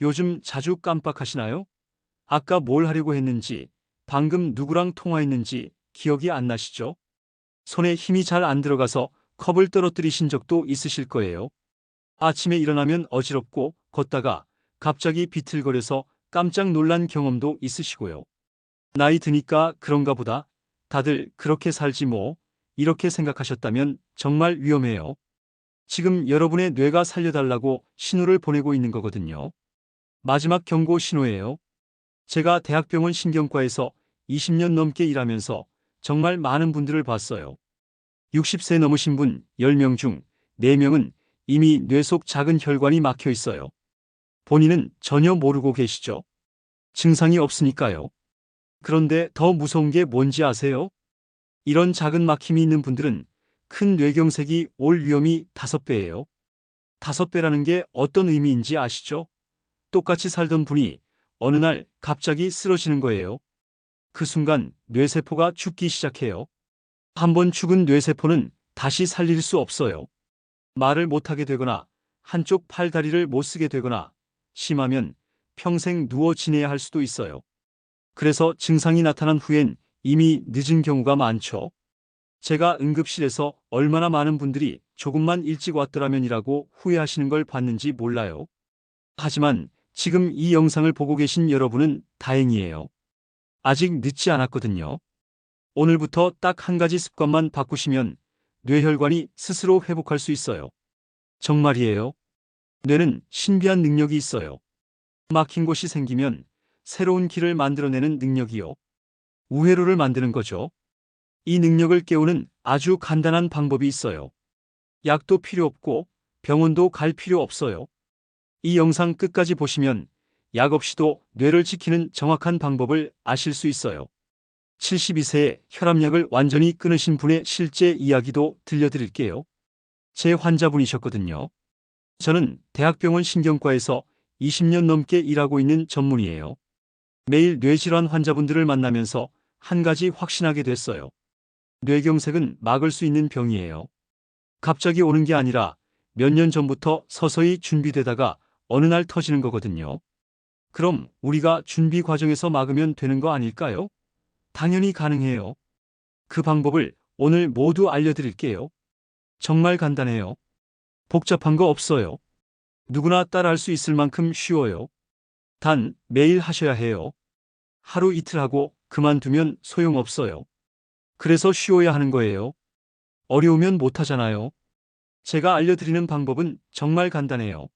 요즘 자주 깜빡하시나요? 아까 뭘 하려고 했는지, 방금 누구랑 통화했는지 기억이 안 나시죠? 손에 힘이 잘 안 들어가서 컵을 떨어뜨리신 적도 있으실 거예요. 아침에 일어나면 어지럽고 걷다가 갑자기 비틀거려서 깜짝 놀란 경험도 있으시고요. 나이 드니까 그런가 보다. 다들 그렇게 살지 뭐. 이렇게 생각하셨다면 정말 위험해요. 지금 여러분의 뇌가 살려달라고 신호를 보내고 있는 거거든요. 마지막 경고 신호예요. 제가 대학병원 신경과에서 20년 넘게 일하면서 정말 많은 분들을 봤어요. 60세 넘으신 분 10명 중 4명은 이미 뇌 속 작은 혈관이 막혀 있어요. 본인은 전혀 모르고 계시죠? 증상이 없으니까요. 그런데 더 무서운 게 뭔지 아세요? 이런 작은 막힘이 있는 분들은 큰 뇌경색이 올 위험이 5배예요. 5배라는 게 어떤 의미인지 아시죠? 똑같이 살던 분이 어느 날 갑자기 쓰러지는 거예요. 그 순간 뇌세포가 죽기 시작해요. 한번 죽은 뇌세포는 다시 살릴 수 없어요. 말을 못하게 되거나 한쪽 팔 다리를 못 쓰게 되거나 심하면 평생 누워 지내야 할 수도 있어요. 그래서 증상이 나타난 후엔 이미 늦은 경우가 많죠. 제가 응급실에서 얼마나 많은 분들이 조금만 일찍 왔더라면이라고 후회하시는 걸 봤는지 몰라요. 하지만 지금 이 영상을 보고 계신 여러분은 다행이에요. 아직 늦지 않았거든요. 오늘부터 딱 한 가지 습관만 바꾸시면 뇌혈관이 스스로 회복할 수 있어요. 정말이에요. 뇌는 신비한 능력이 있어요. 막힌 곳이 생기면 새로운 길을 만들어내는 능력이요. 우회로를 만드는 거죠. 이 능력을 깨우는 아주 간단한 방법이 있어요. 약도 필요 없고 병원도 갈 필요 없어요. 이 영상 끝까지 보시면 약 없이도 뇌를 지키는 정확한 방법을 아실 수 있어요. 72세에 혈압약을 완전히 끊으신 분의 실제 이야기도 들려드릴게요. 제 환자분이셨거든요. 저는 대학병원 신경과에서 20년 넘게 일하고 있는 전문의예요. 매일 뇌질환 환자분들을 만나면서 한 가지 확신하게 됐어요. 뇌경색은 막을 수 있는 병이에요. 갑자기 오는 게 아니라 몇 년 전부터 서서히 준비되다가 어느 날 터지는 거거든요. 그럼 우리가 준비 과정에서 막으면 되는 거 아닐까요? 당연히 가능해요. 그 방법을 오늘 모두 알려드릴게요. 정말 간단해요. 복잡한 거 없어요. 누구나 따라할 수 있을 만큼 쉬워요. 단 매일 하셔야 해요. 하루 이틀 하고 그만두면 소용없어요. 그래서 쉬워야 하는 거예요. 어려우면 못하잖아요. 제가 알려드리는 방법은 정말 간단해요.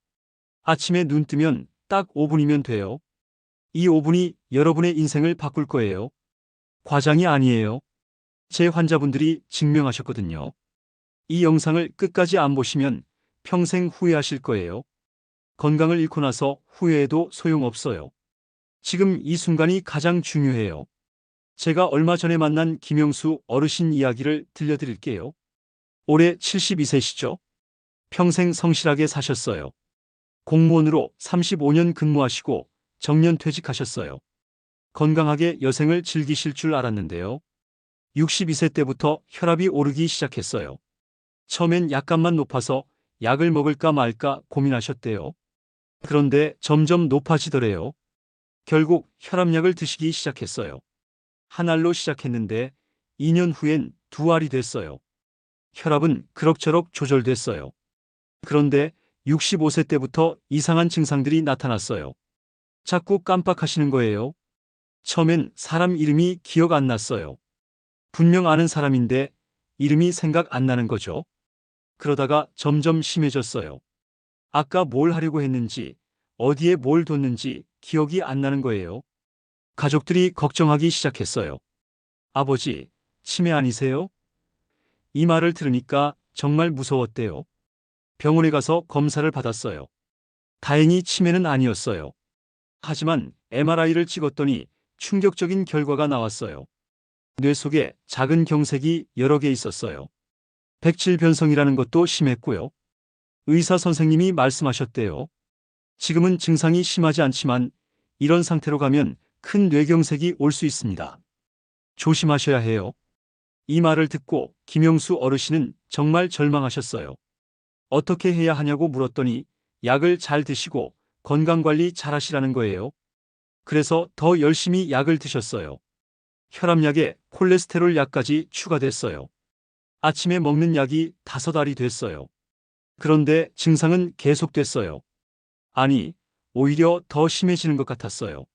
아침에 눈 뜨면 딱 5분이면 돼요. 이 5분이 여러분의 인생을 바꿀 거예요. 과장이 아니에요. 제 환자분들이 증명하셨거든요. 이 영상을 끝까지 안 보시면 평생 후회하실 거예요. 건강을 잃고 나서 후회해도 소용없어요. 지금 이 순간이 가장 중요해요. 제가 얼마 전에 만난 김영수 어르신 이야기를 들려드릴게요. 올해 72세시죠? 평생 성실하게 사셨어요. 공무원으로 35년 근무하시고 정년 퇴직하셨어요. 건강하게 여생을 즐기실 줄 알았는데요. 62세 때부터 혈압이 오르기 시작했어요. 처음엔 약간만 높아서 약을 먹을까 말까 고민하셨대요. 그런데 점점 높아지더래요. 결국 혈압약을 드시기 시작했어요. 한 알로 시작했는데 2년 후엔 2알이 됐어요. 혈압은 그럭저럭 조절됐어요. 그런데 65세 때부터 이상한 증상들이 나타났어요. 자꾸 깜빡하시는 거예요. 처음엔 사람 이름이 기억 안 났어요. 분명 아는 사람인데 이름이 생각 안 나는 거죠. 그러다가 점점 심해졌어요. 아까 뭘 하려고 했는지, 어디에 뭘 뒀는지 기억이 안 나는 거예요. 가족들이 걱정하기 시작했어요. 아버지, 치매 아니세요? 이 말을 들으니까 정말 무서웠대요. 병원에 가서 검사를 받았어요. 다행히 치매는 아니었어요. 하지만 MRI를 찍었더니 충격적인 결과가 나왔어요. 뇌 속에 작은 경색이 여러 개 있었어요. 백질 변성이라는 것도 심했고요. 의사 선생님이 말씀하셨대요. 지금은 증상이 심하지 않지만 이런 상태로 가면 큰 뇌경색이 올 수 있습니다. 조심하셔야 해요. 이 말을 듣고 김영수 어르신은 정말 절망하셨어요. 어떻게 해야 하냐고 물었더니 약을 잘 드시고 건강관리 잘하시라는 거예요. 그래서 더 열심히 약을 드셨어요. 혈압약에 콜레스테롤 약까지 추가됐어요. 아침에 먹는 약이 5알이 됐어요. 그런데 증상은 계속됐어요. 아니, 오히려 더 심해지는 것 같았어요.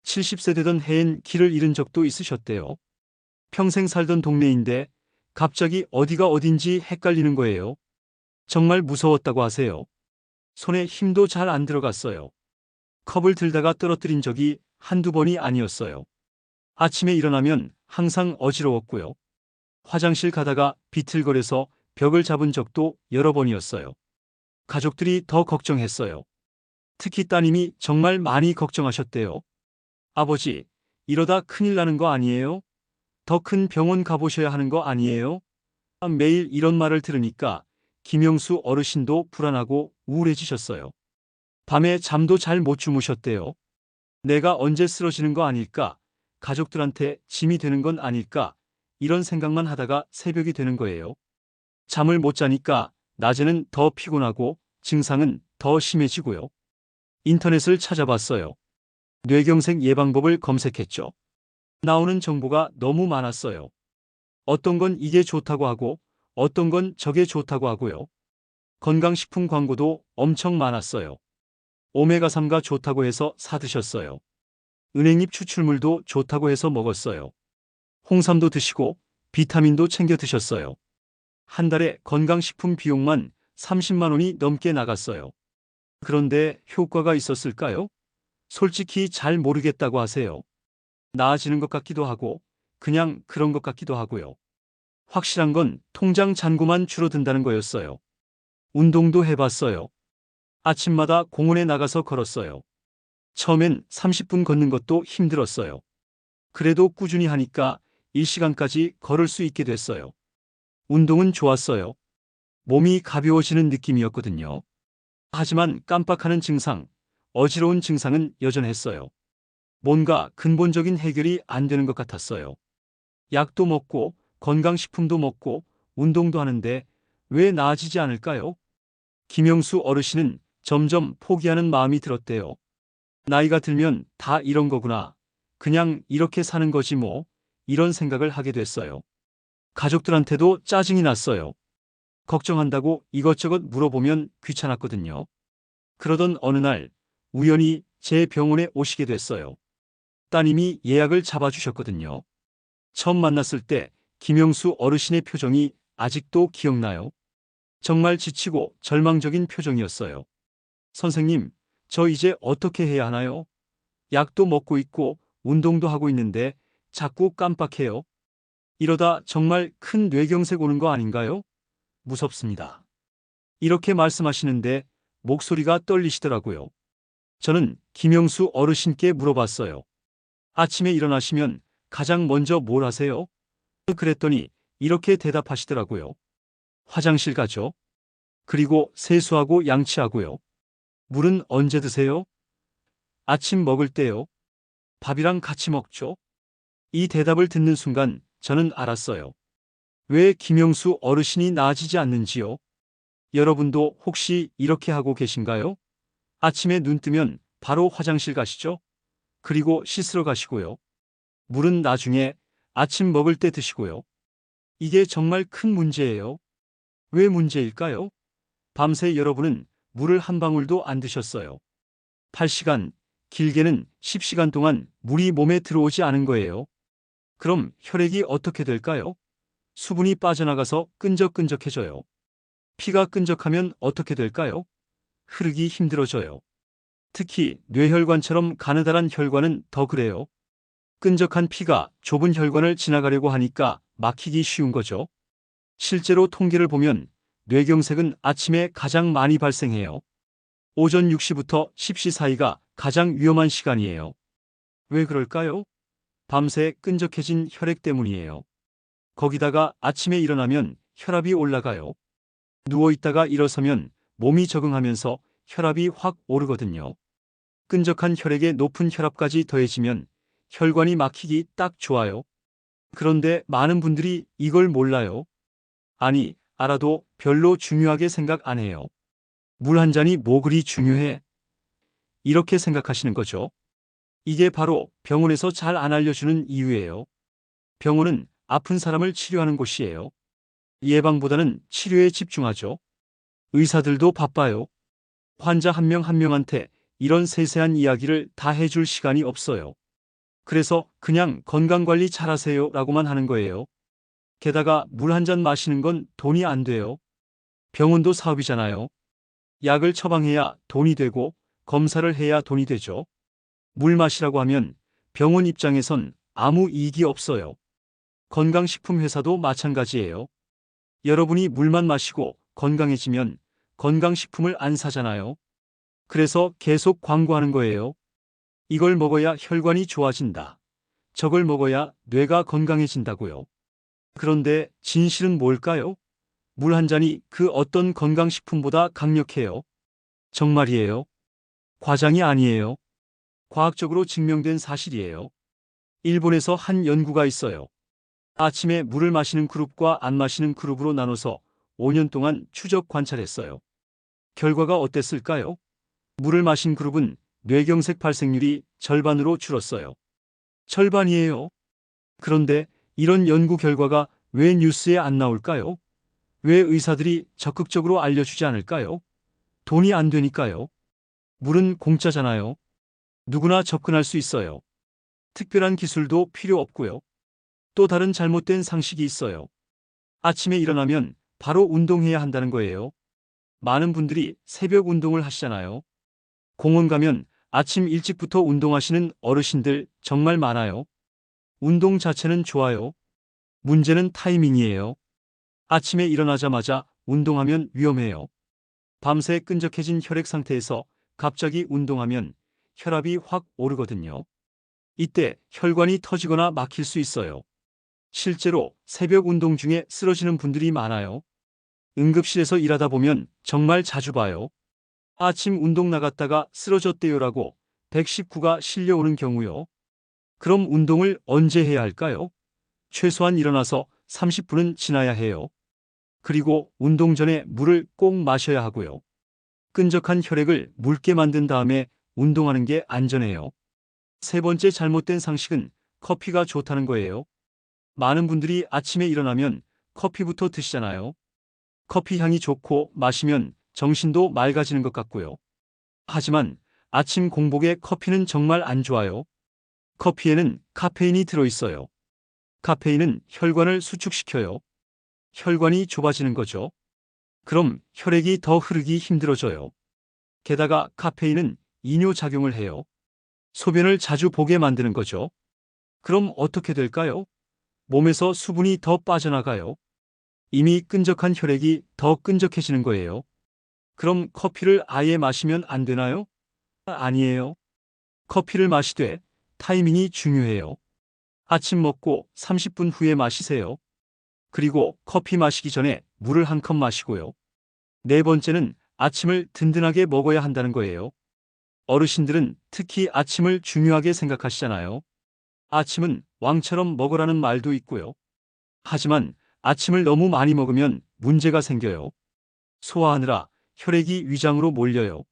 70세 되던 해엔 길을 잃은 적도 있으셨대요. 평생 살던 동네인데 갑자기 어디가 어딘지 헷갈리는 거예요. 정말 무서웠다고 하세요. 손에 힘도 잘 안 들어갔어요. 컵을 들다가 떨어뜨린 적이 한두 번이 아니었어요. 아침에 일어나면 항상 어지러웠고요. 화장실 가다가 비틀거려서 벽을 잡은 적도 여러 번이었어요. 가족들이 더 걱정했어요. 특히 따님이 정말 많이 걱정하셨대요. 아버지, 이러다 큰일 나는 거 아니에요? 더 큰 병원 가보셔야 하는 거 아니에요? 매일 이런 말을 들으니까 김영수 어르신도 불안하고 우울해지셨어요. 밤에 잠도 잘 못 주무셨대요. 내가 언제 쓰러지는 거 아닐까? 가족들한테 짐이 되는 건 아닐까? 이런 생각만 하다가 새벽이 되는 거예요. 잠을 못 자니까 낮에는 더 피곤하고 증상은 더 심해지고요. 인터넷을 찾아봤어요. 뇌경색 예방법을 검색했죠. 나오는 정보가 너무 많았어요. 어떤 건 이게 좋다고 하고 어떤 건 저게 좋다고 하고요. 건강식품 광고도 엄청 많았어요. 오메가3가 좋다고 해서 사드셨어요. 은행잎 추출물도 좋다고 해서 먹었어요. 홍삼도 드시고 비타민도 챙겨 드셨어요. 한 달에 건강식품 비용만 30만 원이 넘게 나갔어요. 그런데 효과가 있었을까요? 솔직히 잘 모르겠다고 하세요. 나아지는 것 같기도 하고 그냥 그런 것 같기도 하고요. 확실한 건 통장 잔고만 줄어든다는 거였어요. 운동도 해봤어요. 아침마다 공원에 나가서 걸었어요. 처음엔 30분 걷는 것도 힘들었어요. 그래도 꾸준히 하니까 1시간까지 걸을 수 있게 됐어요. 운동은 좋았어요. 몸이 가벼워지는 느낌이었거든요. 하지만 깜빡하는 증상, 어지러운 증상은 여전했어요. 뭔가 근본적인 해결이 안 되는 것 같았어요. 약도 먹고 건강식품도 먹고 운동도 하는데 왜 나아지지 않을까요? 김영수 어르신은 점점 포기하는 마음이 들었대요. 나이가 들면 다 이런 거구나. 그냥 이렇게 사는 거지 뭐. 이런 생각을 하게 됐어요. 가족들한테도 짜증이 났어요. 걱정한다고 이것저것 물어보면 귀찮았거든요. 그러던 어느 날 우연히 제 병원에 오시게 됐어요. 따님이 예약을 잡아주셨거든요. 처음 만났을 때 김영수 어르신의 표정이 아직도 기억나요. 정말 지치고 절망적인 표정이었어요. 선생님, 저 이제 어떻게 해야 하나요? 약도 먹고 있고 운동도 하고 있는데 자꾸 깜빡해요. 이러다 정말 큰 뇌경색 오는 거 아닌가요? 무섭습니다. 이렇게 말씀하시는데 목소리가 떨리시더라고요. 저는 김영수 어르신께 물어봤어요. 아침에 일어나시면 가장 먼저 뭘 하세요? 그랬더니 이렇게 대답하시더라고요. 화장실 가죠. 그리고 세수하고 양치하고요. 물은 언제 드세요? 아침 먹을 때요. 밥이랑 같이 먹죠. 이 대답을 듣는 순간 저는 알았어요. 왜 김영수 어르신이 나아지지 않는지요? 여러분도 혹시 이렇게 하고 계신가요? 아침에 눈 뜨면 바로 화장실 가시죠? 그리고 씻으러 가시고요. 물은 나중에 아침 먹을 때 드시고요. 이게 정말 큰 문제예요. 왜 문제일까요? 밤새 여러분은 물을 한 방울도 안 드셨어요. 8시간, 길게는 10시간 동안 물이 몸에 들어오지 않은 거예요. 그럼 혈액이 어떻게 될까요? 수분이 빠져나가서 끈적끈적해져요. 피가 끈적하면 어떻게 될까요? 흐르기 힘들어져요. 특히 뇌혈관처럼 가느다란 혈관은 더 그래요. 끈적한 피가 좁은 혈관을 지나가려고 하니까 막히기 쉬운 거죠. 실제로 통계를 보면 뇌경색은 아침에 가장 많이 발생해요. 오전 6시부터 10시 사이가 가장 위험한 시간이에요. 왜 그럴까요? 밤새 끈적해진 혈액 때문이에요. 거기다가 아침에 일어나면 혈압이 올라가요. 누워있다가 일어서면 몸이 적응하면서 혈압이 확 오르거든요. 끈적한 혈액에 높은 혈압까지 더해지면 혈관이 막히기 딱 좋아요. 그런데 많은 분들이 이걸 몰라요. 아니, 알아도 별로 중요하게 생각 안 해요. 물 한 잔이 뭐 그리 중요해? 이렇게 생각하시는 거죠. 이게 바로 병원에서 잘 안 알려주는 이유예요. 병원은 아픈 사람을 치료하는 곳이에요. 예방보다는 치료에 집중하죠. 의사들도 바빠요. 환자 한 명 한 명한테 이런 세세한 이야기를 다 해줄 시간이 없어요. 그래서 그냥 건강관리 잘하세요 라고만 하는 거예요. 게다가 물 한 잔 마시는 건 돈이 안 돼요. 병원도 사업이잖아요. 약을 처방해야 돈이 되고 검사를 해야 돈이 되죠. 물 마시라고 하면 병원 입장에선 아무 이익이 없어요. 건강식품 회사도 마찬가지예요. 여러분이 물만 마시고 건강해지면 건강식품을 안 사잖아요. 그래서 계속 광고하는 거예요. 이걸 먹어야 혈관이 좋아진다. 저걸 먹어야 뇌가 건강해진다고요. 그런데 진실은 뭘까요? 물 한 잔이 그 어떤 건강식품보다 강력해요. 정말이에요. 과장이 아니에요. 과학적으로 증명된 사실이에요. 일본에서 한 연구가 있어요. 아침에 물을 마시는 그룹과 안 마시는 그룹으로 나눠서 5년 동안 추적 관찰했어요. 결과가 어땠을까요? 물을 마신 그룹은 뇌경색 발생률이 절반으로 줄었어요. 절반이에요. 그런데 이런 연구 결과가 왜 뉴스에 안 나올까요? 왜 의사들이 적극적으로 알려주지 않을까요? 돈이 안 되니까요. 물은 공짜잖아요. 누구나 접근할 수 있어요. 특별한 기술도 필요 없고요. 또 다른 잘못된 상식이 있어요. 아침에 일어나면 바로 운동해야 한다는 거예요. 많은 분들이 새벽 운동을 하시잖아요. 공원 가면 아침 일찍부터 운동하시는 어르신들 정말 많아요. 운동 자체는 좋아요. 문제는 타이밍이에요. 아침에 일어나자마자 운동하면 위험해요. 밤새 끈적해진 혈액 상태에서 갑자기 운동하면 혈압이 확 오르거든요. 이때 혈관이 터지거나 막힐 수 있어요. 실제로 새벽 운동 중에 쓰러지는 분들이 많아요. 응급실에서 일하다 보면 정말 자주 봐요. 아침 운동 나갔다가 쓰러졌대요라고 119가 실려오는 경우요. 그럼 운동을 언제 해야 할까요? 최소한 일어나서 30분은 지나야 해요. 그리고 운동 전에 물을 꼭 마셔야 하고요. 끈적한 혈액을 묽게 만든 다음에 운동하는 게 안전해요. 세 번째 잘못된 상식은 커피가 좋다는 거예요. 많은 분들이 아침에 일어나면 커피부터 드시잖아요. 커피 향이 좋고 마시면 정신도 맑아지는 것 같고요. 하지만 아침 공복에 커피는 정말 안 좋아요. 커피에는 카페인이 들어있어요. 카페인은 혈관을 수축시켜요. 혈관이 좁아지는 거죠. 그럼 혈액이 더 흐르기 힘들어져요. 게다가 카페인은 이뇨작용을 해요. 소변을 자주 보게 만드는 거죠. 그럼 어떻게 될까요? 몸에서 수분이 더 빠져나가요. 이미 끈적한 혈액이 더 끈적해지는 거예요. 그럼 커피를 아예 마시면 안 되나요? 아니에요. 커피를 마시되 타이밍이 중요해요. 아침 먹고 30분 후에 마시세요. 그리고 커피 마시기 전에 물을 한 컵 마시고요. 네 번째는 아침을 든든하게 먹어야 한다는 거예요. 어르신들은 특히 아침을 중요하게 생각하시잖아요. 아침은 왕처럼 먹으라는 말도 있고요. 하지만 아침을 너무 많이 먹으면 문제가 생겨요. 소화하느라 혈액이 위장으로 몰려요.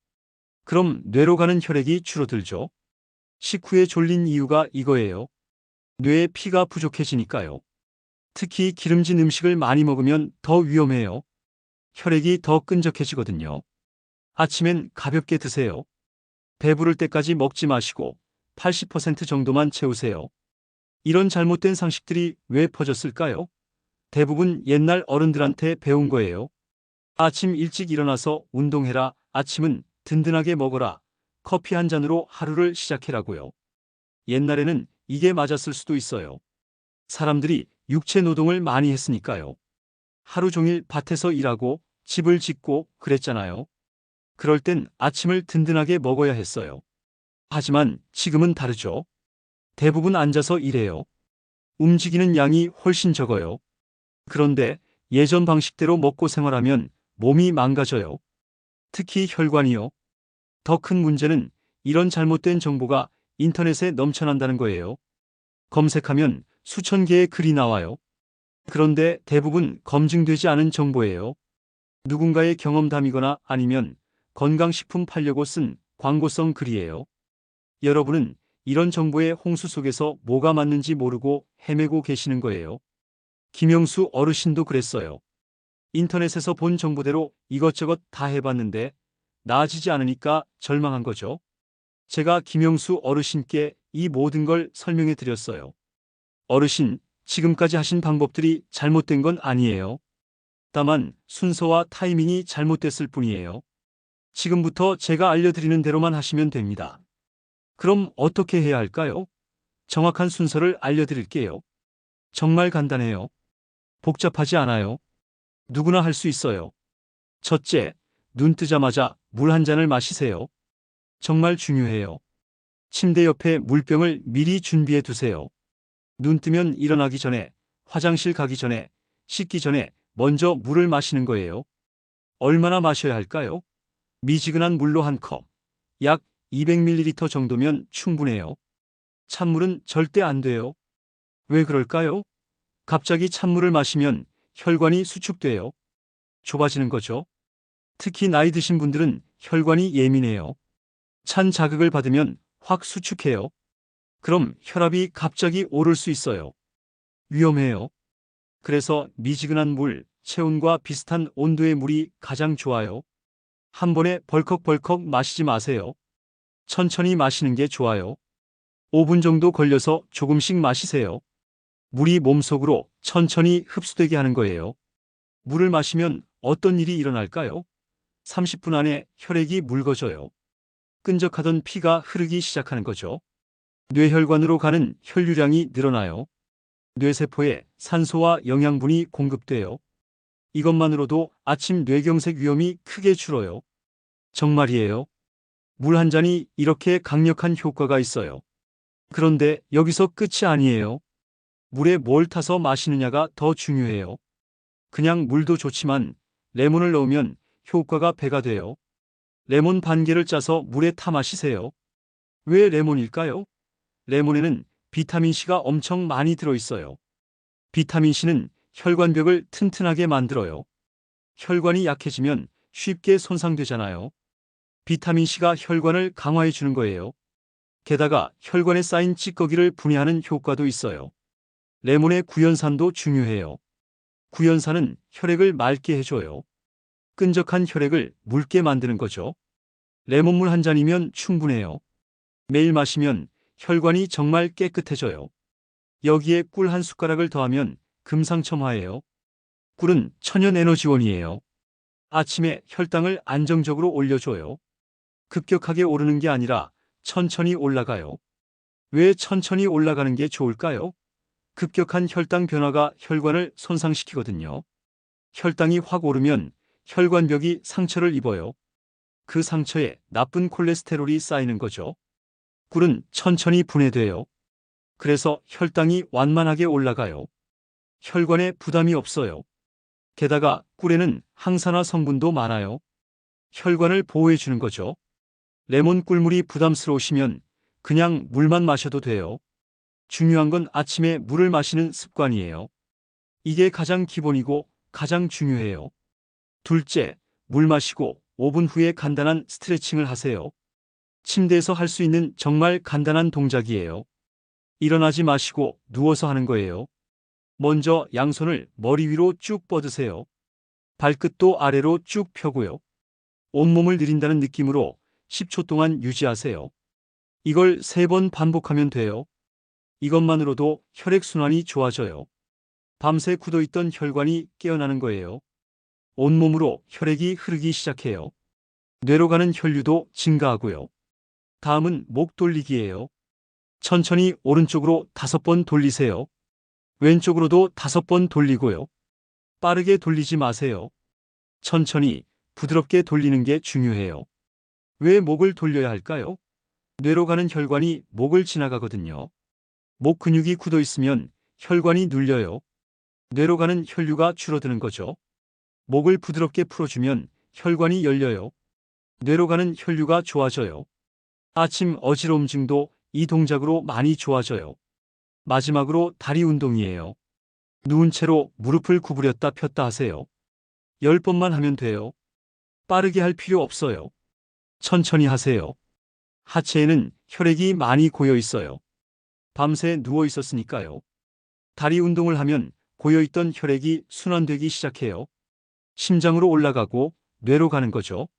그럼 뇌로 가는 혈액이 줄어들죠. 식후에 졸린 이유가 이거예요. 뇌에 피가 부족해지니까요. 특히 기름진 음식을 많이 먹으면 더 위험해요. 혈액이 더 끈적해지거든요. 아침엔 가볍게 드세요. 배부를 때까지 먹지 마시고 80% 정도만 채우세요. 이런 잘못된 상식들이 왜 퍼졌을까요? 대부분 옛날 어른들한테 배운 거예요. 아침 일찍 일어나서 운동해라. 아침은 든든하게 먹어라. 커피 한 잔으로 하루를 시작해라고요. 옛날에는 이게 맞았을 수도 있어요. 사람들이 육체 노동을 많이 했으니까요. 하루 종일 밭에서 일하고 집을 짓고 그랬잖아요. 그럴 땐 아침을 든든하게 먹어야 했어요. 하지만 지금은 다르죠. 대부분 앉아서 일해요. 움직이는 양이 훨씬 적어요. 그런데 예전 방식대로 먹고 생활하면 몸이 망가져요. 특히 혈관이요. 더 큰 문제는 이런 잘못된 정보가 인터넷에 넘쳐난다는 거예요. 검색하면 수천 개의 글이 나와요. 그런데 대부분 검증되지 않은 정보예요. 누군가의 경험담이거나 아니면 건강식품 팔려고 쓴 광고성 글이에요. 여러분은 이런 정보의 홍수 속에서 뭐가 맞는지 모르고 헤매고 계시는 거예요. 김영수 어르신도 그랬어요. 인터넷에서 본 정보대로 이것저것 다 해봤는데 나아지지 않으니까 절망한 거죠. 제가 김영수 어르신께 이 모든 걸 설명해 드렸어요. 어르신, 지금까지 하신 방법들이 잘못된 건 아니에요. 다만 순서와 타이밍이 잘못됐을 뿐이에요. 지금부터 제가 알려드리는 대로만 하시면 됩니다. 그럼 어떻게 해야 할까요? 정확한 순서를 알려드릴게요. 정말 간단해요. 복잡하지 않아요. 누구나 할 수 있어요. 첫째, 눈 뜨자마자 물 한 잔을 마시세요. 정말 중요해요. 침대 옆에 물병을 미리 준비해 두세요. 눈 뜨면 일어나기 전에, 화장실 가기 전에, 씻기 전에 먼저 물을 마시는 거예요. 얼마나 마셔야 할까요? 미지근한 물로 한 컵, 약 200ml 정도면 충분해요. 찬물은 절대 안 돼요. 왜 그럴까요? 갑자기 찬물을 마시면 혈관이 수축돼요. 좁아지는 거죠. 특히 나이 드신 분들은 혈관이 예민해요. 찬 자극을 받으면 확 수축해요. 그럼 혈압이 갑자기 오를 수 있어요. 위험해요. 그래서 미지근한 물, 체온과 비슷한 온도의 물이 가장 좋아요. 한 번에 벌컥벌컥 마시지 마세요. 천천히 마시는 게 좋아요. 5분 정도 걸려서 조금씩 마시세요. 물이 몸속으로 천천히 흡수되게 하는 거예요. 물을 마시면 어떤 일이 일어날까요? 30분 안에 혈액이 묽어져요. 끈적하던 피가 흐르기 시작하는 거죠. 뇌혈관으로 가는 혈류량이 늘어나요. 뇌세포에 산소와 영양분이 공급돼요. 이것만으로도 아침 뇌경색 위험이 크게 줄어요. 정말이에요. 물 한 잔이 이렇게 강력한 효과가 있어요. 그런데 여기서 끝이 아니에요. 물에 뭘 타서 마시느냐가 더 중요해요. 그냥 물도 좋지만 레몬을 넣으면 효과가 배가 돼요. 레몬 반 개를 짜서 물에 타 마시세요. 왜 레몬일까요? 레몬에는 비타민C가 엄청 많이 들어있어요. 비타민C는 혈관벽을 튼튼하게 만들어요. 혈관이 약해지면 쉽게 손상되잖아요. 비타민C가 혈관을 강화해 주는 거예요. 게다가 혈관에 쌓인 찌꺼기를 분해하는 효과도 있어요. 레몬의 구연산도 중요해요. 구연산은 혈액을 맑게 해줘요. 끈적한 혈액을 묽게 만드는 거죠. 레몬물 한 잔이면 충분해요. 매일 마시면 혈관이 정말 깨끗해져요. 여기에 꿀 한 숟가락을 더하면 금상첨화예요. 꿀은 천연 에너지원이에요. 아침에 혈당을 안정적으로 올려줘요. 급격하게 오르는 게 아니라 천천히 올라가요. 왜 천천히 올라가는 게 좋을까요? 급격한 혈당 변화가 혈관을 손상시키거든요. 혈당이 확 오르면 혈관벽이 상처를 입어요. 그 상처에 나쁜 콜레스테롤이 쌓이는 거죠. 꿀은 천천히 분해돼요. 그래서 혈당이 완만하게 올라가요. 혈관에 부담이 없어요. 게다가 꿀에는 항산화 성분도 많아요. 혈관을 보호해 주는 거죠. 레몬 꿀물이 부담스러우시면 그냥 물만 마셔도 돼요. 중요한 건 아침에 물을 마시는 습관이에요. 이게 가장 기본이고 가장 중요해요. 둘째, 물 마시고 5분 후에 간단한 스트레칭을 하세요. 침대에서 할 수 있는 정말 간단한 동작이에요. 일어나지 마시고 누워서 하는 거예요. 먼저 양손을 머리 위로 쭉 뻗으세요. 발끝도 아래로 쭉 펴고요. 온몸을 들인다는 느낌으로 10초 동안 유지하세요. 이걸 3번 반복하면 돼요. 이것만으로도 혈액순환이 좋아져요. 밤새 굳어있던 혈관이 깨어나는 거예요. 온몸으로 혈액이 흐르기 시작해요. 뇌로 가는 혈류도 증가하고요. 다음은 목 돌리기예요. 천천히 오른쪽으로 5번 돌리세요. 왼쪽으로도 5번 돌리고요. 빠르게 돌리지 마세요. 천천히 부드럽게 돌리는 게 중요해요. 왜 목을 돌려야 할까요? 뇌로 가는 혈관이 목을 지나가거든요. 목 근육이 굳어 있으면 혈관이 눌려요. 뇌로 가는 혈류가 줄어드는 거죠. 목을 부드럽게 풀어주면 혈관이 열려요. 뇌로 가는 혈류가 좋아져요. 아침 어지러움증도 이 동작으로 많이 좋아져요. 마지막으로 다리 운동이에요. 누운 채로 무릎을 구부렸다 폈다 하세요. 10번만 하면 돼요. 빠르게 할 필요 없어요. 천천히 하세요. 하체에는 혈액이 많이 고여 있어요. 밤새 누워 있었으니까요. 다리 운동을 하면 고여있던 혈액이 순환되기 시작해요. 심장으로 올라가고 뇌로 가는 거죠.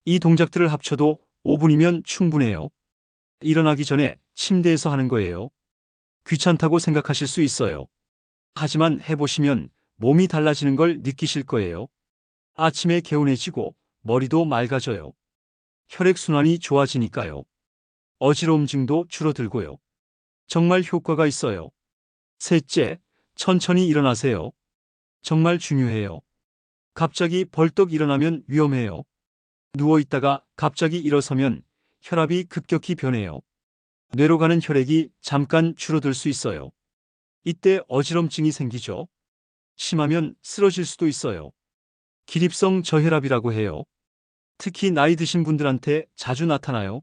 이 동작들을 합쳐도 5분이면 충분해요. 일어나기 전에 침대에서 하는 거예요. 귀찮다고 생각하실 수 있어요. 하지만 해보시면 몸이 달라지는 걸 느끼실 거예요. 아침에 개운해지고 머리도 맑아져요. 혈액순환이 좋아지니까요. 어지러움증도 줄어들고요. 정말 효과가 있어요. 셋째, 천천히 일어나세요. 정말 중요해요. 갑자기 벌떡 일어나면 위험해요. 누워있다가 갑자기 일어서면 혈압이 급격히 변해요. 뇌로 가는 혈액이 잠깐 줄어들 수 있어요. 이때 어지럼증이 생기죠. 심하면 쓰러질 수도 있어요. 기립성 저혈압이라고 해요. 특히 나이 드신 분들한테 자주 나타나요.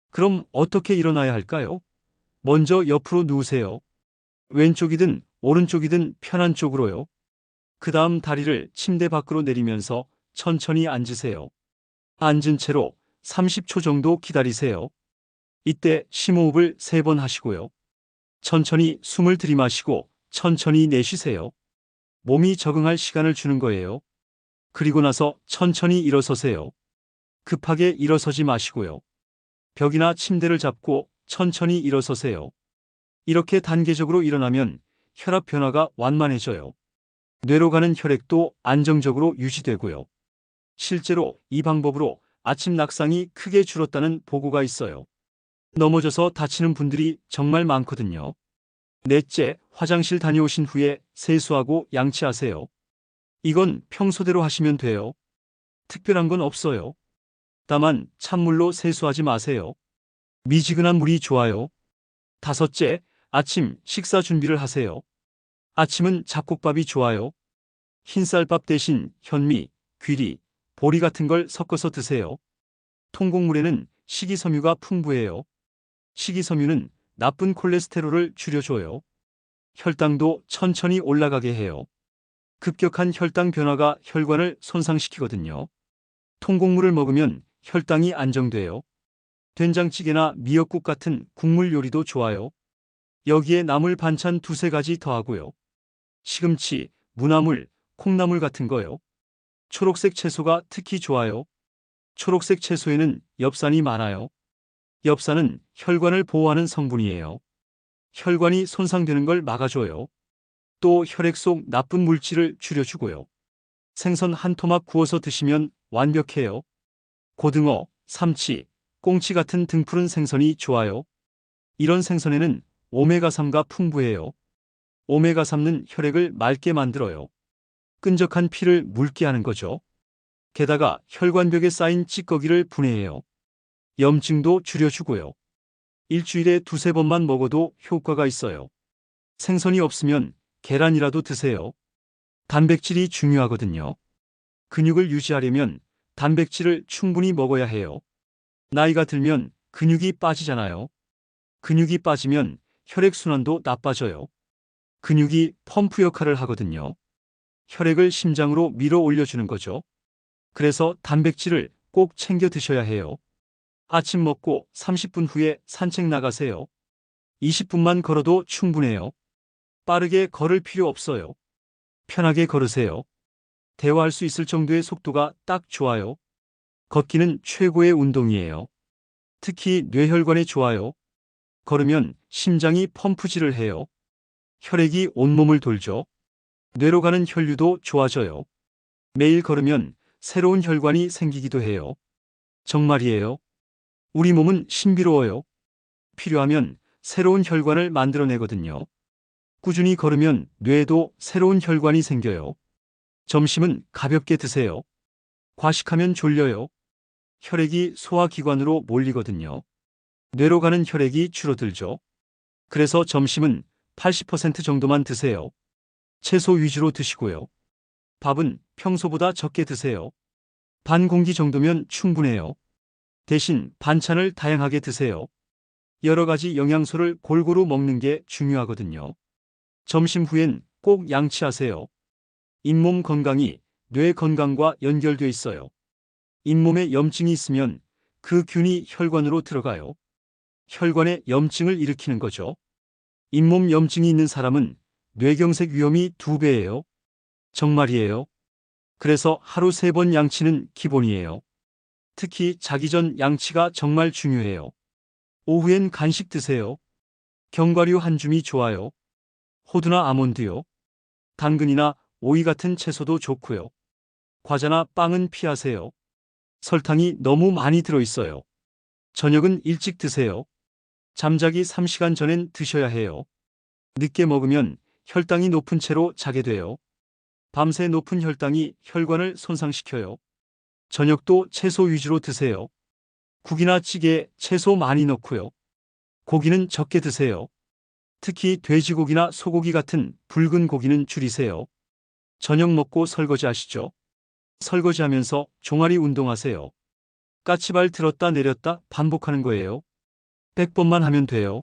그럼 어떻게 일어나야 할까요? 먼저 옆으로 누우세요. 왼쪽이든 오른쪽이든 편한 쪽으로요. 그 다음 다리를 침대 밖으로 내리면서 천천히 앉으세요. 앉은 채로 30초 정도 기다리세요. 이때 심호흡을 3번 하시고요. 천천히 숨을 들이마시고 천천히 내쉬세요. 몸이 적응할 시간을 주는 거예요. 그리고 나서 천천히 일어서세요. 급하게 일어서지 마시고요. 벽이나 침대를 잡고 천천히 일어서세요. 이렇게 단계적으로 일어나면 혈압 변화가 완만해져요. 뇌로 가는 혈액도 안정적으로 유지되고요. 실제로 이 방법으로 아침 낙상이 크게 줄었다는 보고가 있어요. 넘어져서 다치는 분들이 정말 많거든요. 넷째, 화장실 다녀오신 후에 세수하고 양치하세요. 이건 평소대로 하시면 돼요. 특별한 건 없어요. 다만 찬물로 세수하지 마세요. 미지근한 물이 좋아요. 다섯째, 아침 식사 준비를 하세요. 아침은 잡곡밥이 좋아요. 흰쌀밥 대신 현미, 귀리, 보리 같은 걸 섞어서 드세요. 통곡물에는 식이섬유가 풍부해요. 식이섬유는 나쁜 콜레스테롤을 줄여줘요. 혈당도 천천히 올라가게 해요. 급격한 혈당 변화가 혈관을 손상시키거든요. 통곡물을 먹으면 혈당이 안정돼요. 된장찌개나 미역국 같은 국물 요리도 좋아요. 여기에 나물 반찬 2~3가지 더하고요. 시금치, 무나물, 콩나물 같은 거요. 초록색 채소가 특히 좋아요. 초록색 채소에는 엽산이 많아요. 엽산은 혈관을 보호하는 성분이에요. 혈관이 손상되는 걸 막아줘요. 또 혈액 속 나쁜 물질을 줄여주고요. 생선 한 토막 구워서 드시면 완벽해요. 고등어, 삼치, 꽁치 같은 등푸른 생선이 좋아요. 이런 생선에는 오메가3가 풍부해요. 오메가3는 혈액을 맑게 만들어요. 끈적한 피를 묽게 하는 거죠. 게다가 혈관벽에 쌓인 찌꺼기를 분해해요. 염증도 줄여주고요. 일주일에 2~3번만 먹어도 효과가 있어요. 생선이 없으면 계란이라도 드세요. 단백질이 중요하거든요. 근육을 유지하려면 단백질을 충분히 먹어야 해요. 나이가 들면 근육이 빠지잖아요. 근육이 빠지면 혈액순환도 나빠져요. 근육이 펌프 역할을 하거든요. 혈액을 심장으로 밀어 올려주는 거죠. 그래서 단백질을 꼭 챙겨 드셔야 해요. 아침 먹고 30분 후에 산책 나가세요. 20분만 걸어도 충분해요. 빠르게 걸을 필요 없어요. 편하게 걸으세요. 대화할 수 있을 정도의 속도가 딱 좋아요. 걷기는 최고의 운동이에요. 특히 뇌혈관에 좋아요. 걸으면 심장이 펌프질을 해요. 혈액이 온몸을 돌죠. 뇌로 가는 혈류도 좋아져요. 매일 걸으면 새로운 혈관이 생기기도 해요. 정말이에요. 우리 몸은 신비로워요. 필요하면 새로운 혈관을 만들어내거든요. 꾸준히 걸으면 뇌에도 새로운 혈관이 생겨요. 점심은 가볍게 드세요. 과식하면 졸려요. 혈액이 소화기관으로 몰리거든요. 뇌로 가는 혈액이 줄어들죠. 그래서 점심은 80% 정도만 드세요. 채소 위주로 드시고요. 밥은 평소보다 적게 드세요. 반 공기 정도면 충분해요. 대신 반찬을 다양하게 드세요. 여러 가지 영양소를 골고루 먹는 게 중요하거든요. 점심 후엔 꼭 양치하세요. 잇몸 건강이 뇌 건강과 연결돼 있어요. 잇몸에 염증이 있으면 그 균이 혈관으로 들어가요. 혈관에 염증을 일으키는 거죠. 잇몸 염증이 있는 사람은 뇌경색 위험이 2배예요. 정말이에요. 그래서 하루 3번 양치는 기본이에요. 특히 자기 전 양치가 정말 중요해요. 오후엔 간식 드세요. 견과류 한 줌이 좋아요. 호두나 아몬드요. 당근이나 오이 같은 채소도 좋고요. 과자나 빵은 피하세요. 설탕이 너무 많이 들어있어요. 저녁은 일찍 드세요. 잠자기 3시간 전엔 드셔야 해요. 늦게 먹으면 혈당이 높은 채로 자게 돼요. 밤새 높은 혈당이 혈관을 손상시켜요. 저녁도 채소 위주로 드세요. 국이나 찌개에 채소 많이 넣고요. 고기는 적게 드세요. 특히 돼지고기나 소고기 같은 붉은 고기는 줄이세요. 저녁 먹고 설거지 하시죠. 설거지하면서 종아리 운동하세요. 까치발 들었다 내렸다 반복하는 거예요. 100번만 하면 돼요.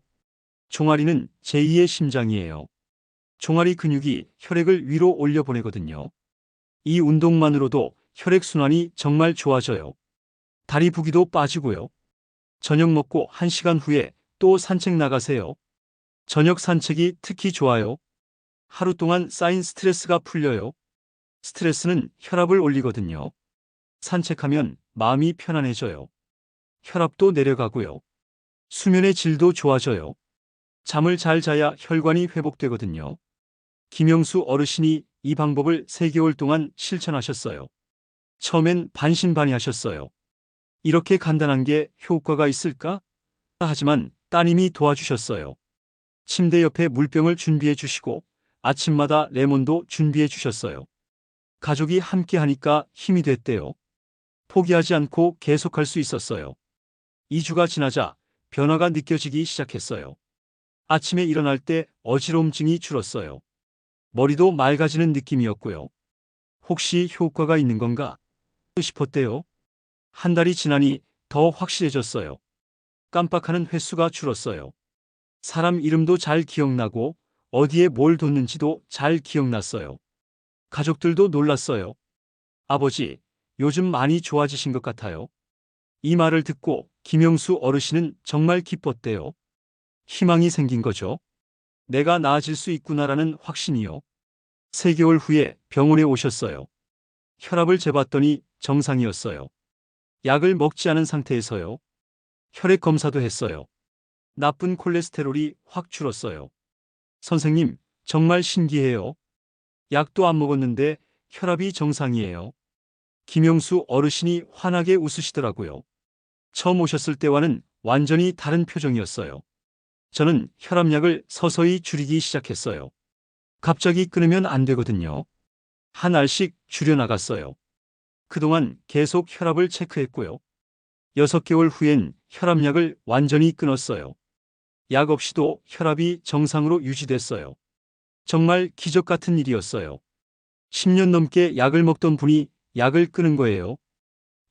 종아리는 제2의 심장이에요. 종아리 근육이 혈액을 위로 올려보내거든요. 이 운동만으로도 혈액순환이 정말 좋아져요. 다리 부기도 빠지고요. 저녁 먹고 1시간 후에 또 산책 나가세요. 저녁 산책이 특히 좋아요. 하루 동안 쌓인 스트레스가 풀려요. 스트레스는 혈압을 올리거든요. 산책하면 마음이 편안해져요. 혈압도 내려가고요. 수면의 질도 좋아져요. 잠을 잘 자야 혈관이 회복되거든요. 김영수 어르신이 이 방법을 3개월 동안 실천하셨어요. 처음엔 반신반의하셨어요. 이렇게 간단한 게 효과가 있을까? 하지만 따님이 도와주셨어요. 침대 옆에 물병을 준비해 주시고 아침마다 레몬도 준비해 주셨어요. 가족이 함께 하니까 힘이 됐대요. 포기하지 않고 계속할 수 있었어요. 2주가 지나자 변화가 느껴지기 시작했어요. 아침에 일어날 때 어지러움증이 줄었어요. 머리도 맑아지는 느낌이었고요. 혹시 효과가 있는 건가 싶었대요. 한 달이 지나니 더 확실해졌어요. 깜빡하는 횟수가 줄었어요. 사람 이름도 잘 기억나고 어디에 뭘 뒀는지도 잘 기억났어요. 가족들도 놀랐어요. 아버지, 요즘 많이 좋아지신 것 같아요. 이 말을 듣고 김영수 어르신은 정말 기뻤대요. 희망이 생긴 거죠. 내가 나아질 수 있구나라는 확신이요. 3개월 후에 병원에 오셨어요. 혈압을 재봤더니 정상이었어요. 약을 먹지 않은 상태에서요. 혈액 검사도 했어요. 나쁜 콜레스테롤이 확 줄었어요. 선생님, 정말 신기해요. 약도 안 먹었는데 혈압이 정상이에요. 김영수 어르신이 환하게 웃으시더라고요. 처음 오셨을 때와는 완전히 다른 표정이었어요. 저는 혈압약을 서서히 줄이기 시작했어요. 갑자기 끊으면 안 되거든요. 한 알씩 줄여나갔어요. 그동안 계속 혈압을 체크했고요. 6개월 후엔 혈압약을 완전히 끊었어요. 약 없이도 혈압이 정상으로 유지됐어요. 정말 기적 같은 일이었어요. 10년 넘게 약을 먹던 분이 약을 끊은 거예요.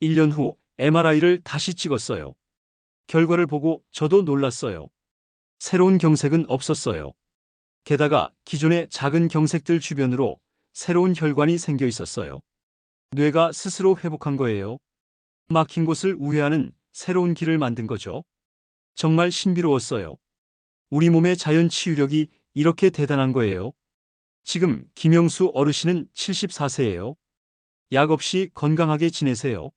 1년 후 MRI를 다시 찍었어요. 결과를 보고 저도 놀랐어요. 새로운 경색은 없었어요. 게다가 기존의 작은 경색들 주변으로 새로운 혈관이 생겨 있었어요. 뇌가 스스로 회복한 거예요. 막힌 곳을 우회하는 새로운 길을 만든 거죠. 정말 신비로웠어요. 우리 몸의 자연 치유력이 이렇게 대단한 거예요. 지금 김영수 어르신은 74세예요. 약 없이 건강하게 지내세요.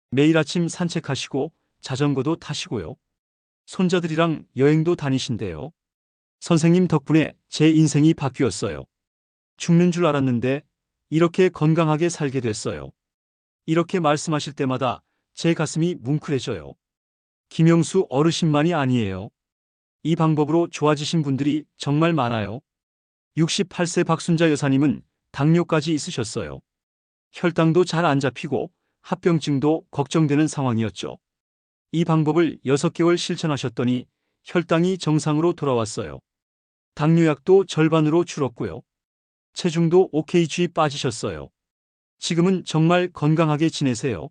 매일 아침 산책하시고 자전거도 타시고요. 손자들이랑 여행도 다니신대요. 선생님 덕분에 제 인생이 바뀌었어요. 죽는 줄 알았는데 이렇게 건강하게 살게 됐어요. 이렇게 말씀하실 때마다 제 가슴이 뭉클해져요. 김영수 어르신만이 아니에요. 이 방법으로 좋아지신 분들이 정말 많아요. 68세 박순자 여사님은 당뇨까지 있으셨어요. 혈당도 잘 안 잡히고 합병증도 걱정되는 상황이었죠. 이 방법을 6개월 실천하셨더니 혈당이 정상으로 돌아왔어요. 당뇨약도 절반으로 줄었고요. 체중도 OKG 빠지셨어요. 지금은 정말 건강하게 지내세요.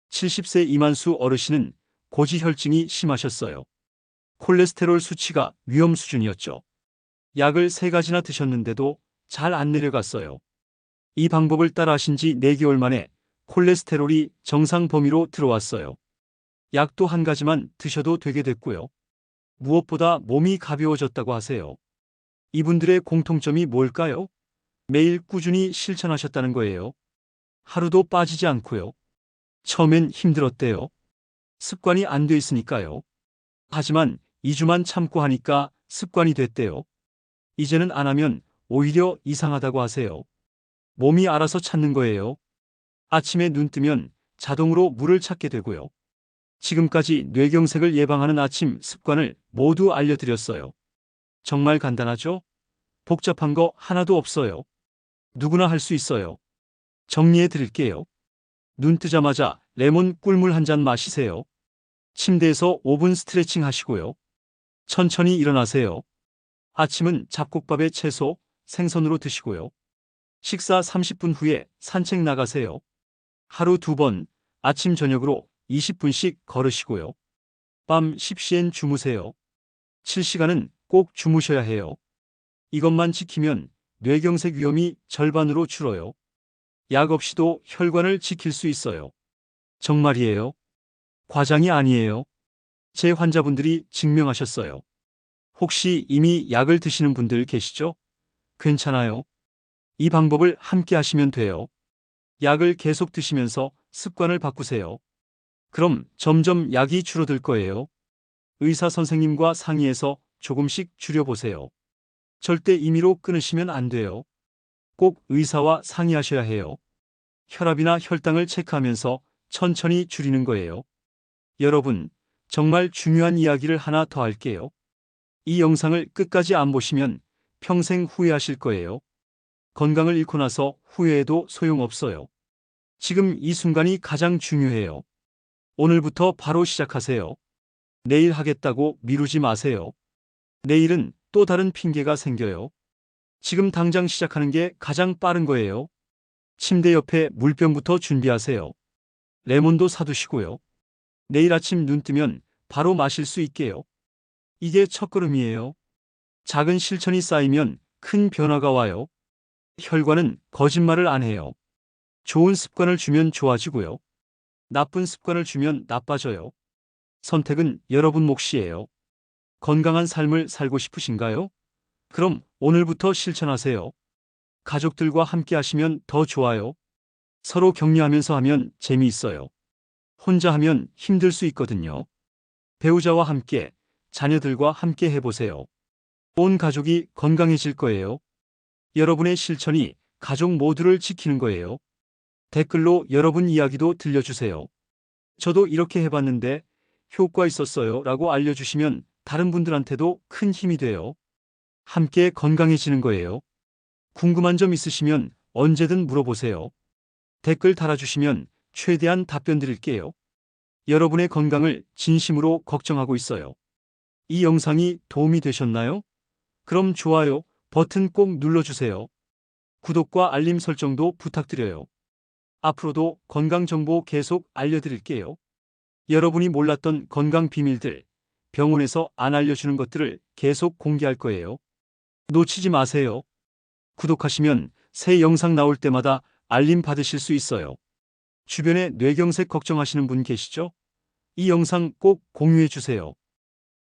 70세 이만수 어르신은 고지혈증이 심하셨어요. 콜레스테롤 수치가 위험 수준이었죠. 약을 3가지나 드셨는데도 잘 안 내려갔어요. 이 방법을 따라 하신 지 4개월 만에 콜레스테롤이 정상 범위로 들어왔어요. 약도 한 가지만 드셔도 되게 됐고요. 무엇보다 몸이 가벼워졌다고 하세요. 이분들의 공통점이 뭘까요? 매일 꾸준히 실천하셨다는 거예요. 하루도 빠지지 않고요. 처음엔 힘들었대요. 습관이 안 돼 있으니까요. 하지만 2주만 참고 하니까 습관이 됐대요. 이제는 안 하면 오히려 이상하다고 하세요. 몸이 알아서 찾는 거예요. 아침에 눈 뜨면 자동으로 물을 찾게 되고요. 지금까지 뇌경색을 예방하는 아침 습관을 모두 알려드렸어요. 정말 간단하죠? 복잡한 거 하나도 없어요. 누구나 할 수 있어요. 정리해 드릴게요. 눈 뜨자마자 레몬 꿀물 한 잔 마시세요. 침대에서 5분 스트레칭 하시고요. 천천히 일어나세요. 아침은 잡곡밥에 채소, 생선으로 드시고요. 식사 30분 후에 산책 나가세요. 하루 2번, 아침 저녁으로 20분씩 걸으시고요. 밤 10시엔 주무세요. 7시간은 꼭 주무셔야 해요. 이것만 지키면 뇌경색 위험이 절반으로 줄어요. 약 없이도 혈관을 지킬 수 있어요. 정말이에요. 과장이 아니에요. 제 환자분들이 증명하셨어요. 혹시 이미 약을 드시는 분들 계시죠? 괜찮아요. 이 방법을 함께 하시면 돼요. 약을 계속 드시면서 습관을 바꾸세요. 그럼 점점 약이 줄어들 거예요. 의사 선생님과 상의해서 조금씩 줄여보세요. 절대 임의로 끊으시면 안 돼요. 꼭 의사와 상의하셔야 해요. 혈압이나 혈당을 체크하면서 천천히 줄이는 거예요. 여러분, 정말 중요한 이야기를 하나 더 할게요. 이 영상을 끝까지 안 보시면 평생 후회하실 거예요. 건강을 잃고 나서 후회해도 소용없어요. 지금 이 순간이 가장 중요해요. 오늘부터 바로 시작하세요. 내일 하겠다고 미루지 마세요. 내일은 또 다른 핑계가 생겨요. 지금 당장 시작하는 게 가장 빠른 거예요. 침대 옆에 물병부터 준비하세요. 레몬도 사두시고요. 내일 아침 눈 뜨면 바로 마실 수 있게요. 이게 첫걸음이에요. 작은 실천이 쌓이면 큰 변화가 와요. 혈관은 거짓말을 안 해요. 좋은 습관을 주면 좋아지고요. 나쁜 습관을 주면 나빠져요. 선택은 여러분 몫이에요. 건강한 삶을 살고 싶으신가요? 그럼 오늘부터 실천하세요. 가족들과 함께 하시면 더 좋아요. 서로 격려하면서 하면 재미있어요. 혼자 하면 힘들 수 있거든요. 배우자와 함께, 자녀들과 함께 해보세요. 온 가족이 건강해질 거예요. 여러분의 실천이 가족 모두를 지키는 거예요. 댓글로 여러분 이야기도 들려주세요. 저도 이렇게 해봤는데 효과 있었어요 라고 알려주시면 다른 분들한테도 큰 힘이 돼요. 함께 건강해지는 거예요. 궁금한 점 있으시면 언제든 물어보세요. 댓글 달아주시면 최대한 답변 드릴게요. 여러분의 건강을 진심으로 걱정하고 있어요. 이 영상이 도움이 되셨나요? 그럼 좋아요 버튼 꼭 눌러주세요. 구독과 알림 설정도 부탁드려요. 앞으로도 건강 정보 계속 알려드릴게요. 여러분이 몰랐던 건강 비밀들, 병원에서 안 알려주는 것들을 계속 공개할 거예요. 놓치지 마세요. 구독하시면 새 영상 나올 때마다 알림 받으실 수 있어요. 주변에 뇌경색 걱정하시는 분 계시죠? 이 영상 꼭 공유해 주세요.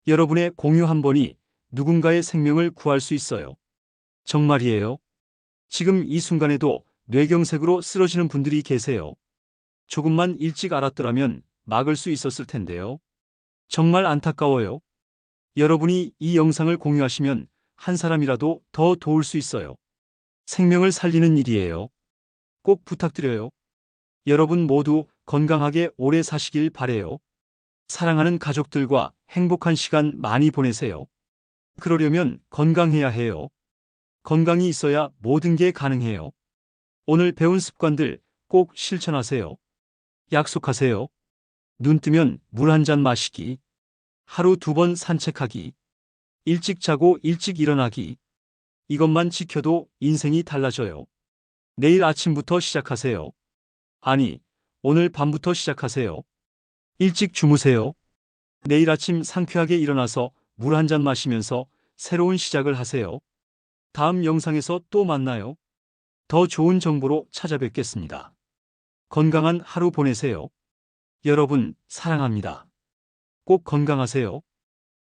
여러분의 공유 한 번이 누군가의 생명을 구할 수 있어요. 정말이에요. 지금 이 순간에도 뇌경색으로 쓰러지는 분들이 계세요. 조금만 일찍 알았더라면 막을 수 있었을 텐데요. 정말 안타까워요. 여러분이 이 영상을 공유하시면 한 사람이라도 더 도울 수 있어요. 생명을 살리는 일이에요. 꼭 부탁드려요. 여러분 모두 건강하게 오래 사시길 바래요. 사랑하는 가족들과 행복한 시간 많이 보내세요. 그러려면 건강해야 해요. 건강이 있어야 모든 게 가능해요. 오늘 배운 습관들 꼭 실천하세요. 약속하세요. 눈 뜨면 물 한 잔 마시기. 하루 2번 산책하기. 일찍 자고 일찍 일어나기. 이것만 지켜도 인생이 달라져요. 내일 아침부터 시작하세요. 아니, 오늘 밤부터 시작하세요. 일찍 주무세요. 내일 아침 상쾌하게 일어나서 물 한 잔 마시면서 새로운 시작을 하세요. 다음 영상에서 또 만나요. 더 좋은 정보로 찾아뵙겠습니다. 건강한 하루 보내세요. 여러분, 사랑합니다. 꼭 건강하세요.